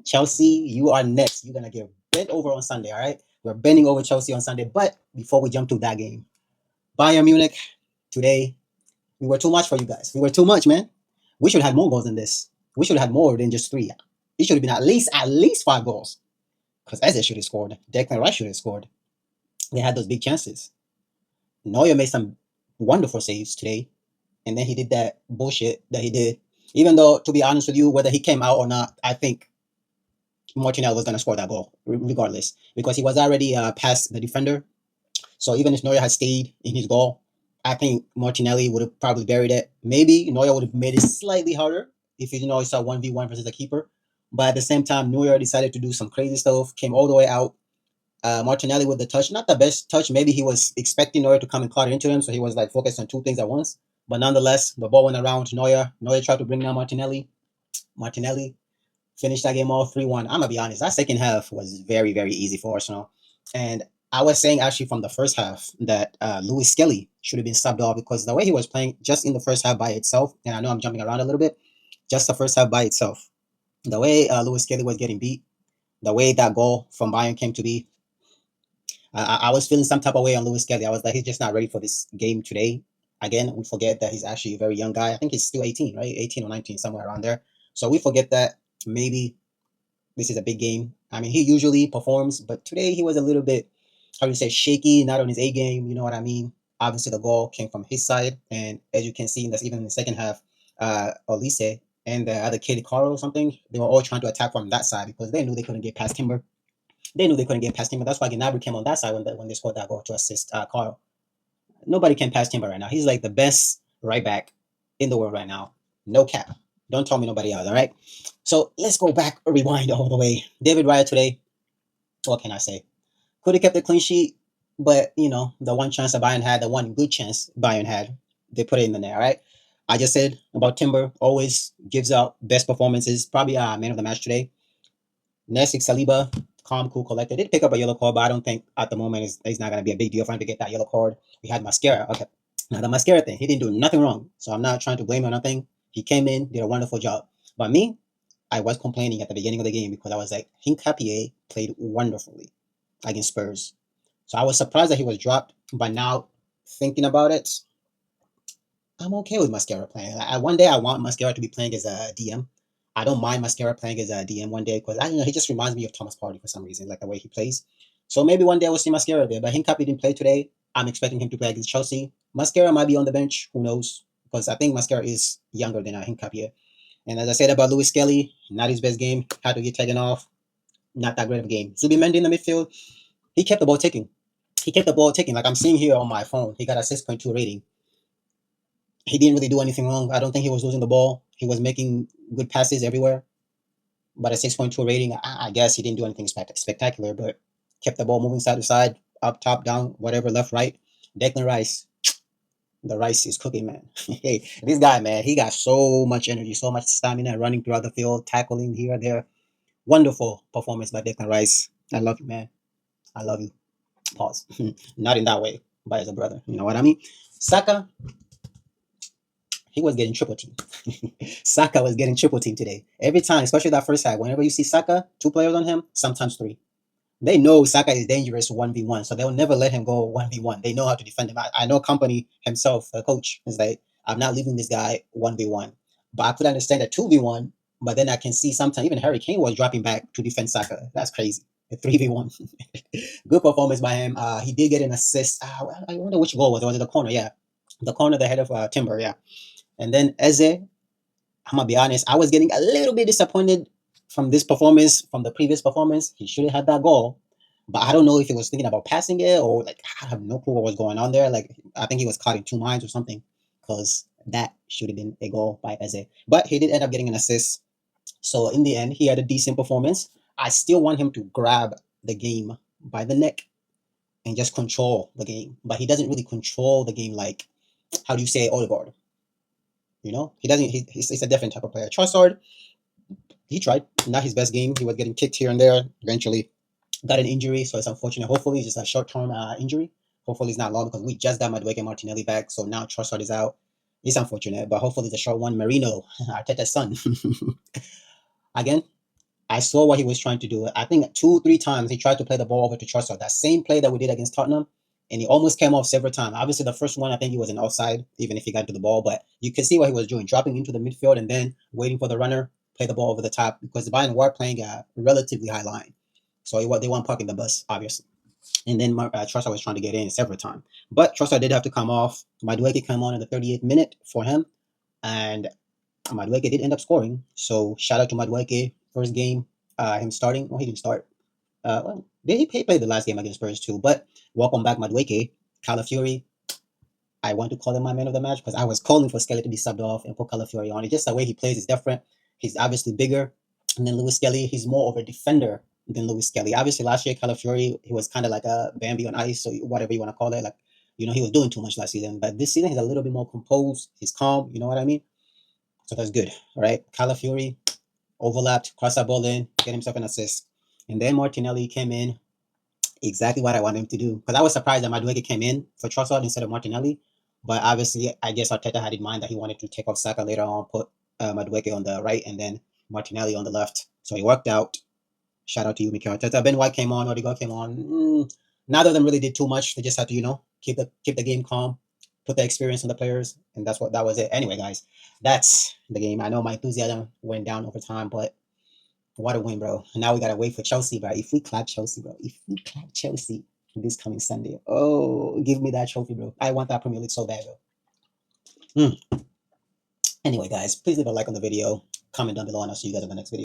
Chelsea, you are next. You're gonna get bent over on Sunday. All right, we're bending over Chelsea on Sunday. But before we jump to that game, Bayern Munich today, we were too much for you guys. We were too much, man. We should have had more goals than this. We should have had more than just three. It should have been at least 5 goals. Because Eze should have scored. Declan Rice should have scored. They had those big chances. Neuer made some wonderful saves today, and then he did that bullshit that he did. Even though, to be honest with you, whether he came out or not, I think Martinelli was going to score that goal regardless because he was already past the defender. So even if Neuer had stayed in his goal, I think Martinelli would have probably buried it. Maybe Neuer would have made it slightly harder if you know it's a 1v1 versus a keeper. But at the same time, Neuer decided to do some crazy stuff, came all the way out. Martinelli with the touch, not the best touch. Maybe he was expecting Neuer to come and cut into him, so he was like focused on two things at once. But nonetheless, the ball went around to Neuer. Neuer tried to bring down Martinelli. Martinelli finished that game off 3-1. I'm gonna be honest, that second half was very, very easy for Arsenal. And I was saying actually from the first half that Louis Skelly should have been subbed off because the way he was playing just in the first half by itself, and I know I'm jumping around a little bit, just the first half by itself, the way Louis Skelly was getting beat, the way that goal from Bayern came to be, I was feeling some type of way on Louis Skelly. I was like, he's just not ready for this game today. Again, we forget that he's actually a very young guy. I think he's still 18, right? 18 or 19, somewhere around there. So we forget that maybe this is a big game. I mean, he usually performs, but today he was a little bit, how do you say, shaky, not on his A game. You know what I mean? Obviously, the goal came from his side, and as you can see, that's even in the second half, Olise and the other kid, Carl or something, they were all trying to attack from that side because they knew they couldn't get past Timber. They knew they couldn't get past Timber. That's why Gnabry came on that side when they scored that goal to assist Carl. Nobody can pass Timber right now. He's like the best right back in the world right now. No cap. Don't tell me nobody else, all right? So let's go back, rewind all the way. David Raya today, what can I say? Could have kept the clean sheet, but the one chance that Bayern had, the one good chance Bayern had, they put it in the net, all right? I just said about Timber, always gives out best performances. Probably man of the match today. Next, Saliba, calm, cool, collected. Did pick up a yellow card, but I don't think at the moment it's not going to be a big deal for him to get that yellow card. We had Mascara. Okay. Now, the Mascara thing, he didn't do nothing wrong. So I'm not trying to blame him or nothing. He came in, did a wonderful job. But me, I was complaining at the beginning of the game because I was like, Hincapié played wonderfully against Spurs. So I was surprised that he was dropped. But now, thinking about it, I'm okay with Mascara playing. One day I want Mascara to be playing as a DM. I don't mind Mascara playing as a DM one day because I don't know he just reminds me of Thomas Partey for some reason, like the way he plays. So maybe one day we'll see Mascara there. But Hincapié didn't play today. I'm expecting him to play against Chelsea. Mascara might be on the bench. Who knows? Because I think Mascara is younger than Hincapié. And as I said about Louis Skelly, not his best game. Had to get taken off. Not that great of a game. Zubimendi in the midfield, he kept the ball ticking. He kept the ball ticking. Like I'm seeing here on my phone, he got a 6.2 rating. He didn't really do anything wrong. I don't think he was losing the ball. He was making good passes everywhere. But a 6.2 rating, I guess he didn't do anything spectacular, but kept the ball moving side to side, up, top, down, whatever, left, right. Declan Rice, the rice is cooking, man. Hey, this guy, man, he got so much energy, so much stamina running throughout the field, tackling here, there. Wonderful performance by Declan Rice. I love you, man. I love you. Pause. Not in that way, but as a brother. You know what I mean? Saka, he was getting triple team. Saka was getting triple team today. Every time, especially that first half, whenever you see Saka, 2 players on him, sometimes 3. They know Saka is dangerous 1v1, so they'll never let him go 1v1. They know how to defend him. I know Company himself, the coach, is like, I'm not leaving this guy 1v1. But I could understand a 2v1, but then I can see sometimes even Harry Kane was dropping back to defend Saka. That's crazy. A 3v1. Good performance by him. He did get an assist. I wonder which goal was it. Was it the corner? Yeah. The corner, the head of Timber, yeah. And then Eze, I'm gonna be honest, I was getting a little bit disappointed from this performance, from the previous performance. He should have had that goal, but I don't know if he was thinking about passing it or like I have no clue what was going on there. Like I think he was caught in 2 minds or something because that should have been a goal by Eze. But he did end up getting an assist. So in the end, he had a decent performance. I still want him to grab the game by the neck and just control the game, but he doesn't really control the game like how do you say Odegaard. He doesn't. He's a different type of player. Trossard, he tried. Not his best game. He was getting kicked here and there. Eventually, got an injury, so it's unfortunate. Hopefully, it's just a short-term injury. Hopefully, it's not long because we just got Madueke and Martinelli back, so now Trossard is out. It's unfortunate, but hopefully, it's a short one. Marino, Arteta's son. Again, I saw what he was trying to do. I think 2, 3 times he tried to play the ball over to Trossard. That same play that we did against Tottenham, and he almost came off several times. Obviously, the first one I think he was an offside, even if he got to the ball. But you can see what he was doing, dropping into the midfield and then waiting for the runner, play the ball over the top because the Bayern were playing a relatively high line, so they weren't parking the bus, obviously. And then Trossard was trying to get in several times, but Trossard did have to come off. Madueke came on in the 38th minute for him, and Madueke did end up scoring. So shout out to Madueke, first game, him starting. Well, he didn't start. Well, he played the last game against Spurs too. But welcome back, Madueke. Calafiori, I want to call him my man of the match because I was calling for Skelly to be subbed off and put Calafiori on. It's just the way he plays is different. He's obviously bigger. And then Lewis Skelly, he's more of a defender than Lewis Skelly. Obviously, last year, Calafiori, he was kind of like a Bambi on ice, or whatever you want to call it. Like, he was doing too much last season. But this season, he's a little bit more composed. He's calm. You know what I mean? So that's good. All right. Calafiori overlapped, crossed that ball in, get himself an assist. And then Martinelli came in, exactly what I wanted him to do. Because I was surprised that Madueke came in for Trossard instead of Martinelli. But obviously, I guess Arteta had in mind that he wanted to take off Saka later on, put Madueke on the right, and then Martinelli on the left. So it worked out. Shout out to you, Mikel Arteta. Ben White came on, Odegaard came on. Neither of them really did too much. They just had to, keep the game calm, put the experience on the players, and that was it. Anyway, guys, that's the game. I know my enthusiasm went down over time, but what a win, bro. And now we gotta wait for Chelsea, bro. If we clap Chelsea, bro. If we clap Chelsea this coming Sunday, oh, give me that trophy, bro. I want that Premier League so bad, bro. Anyway, guys, please leave a like on the video, comment down below, and I'll see you guys in the next video.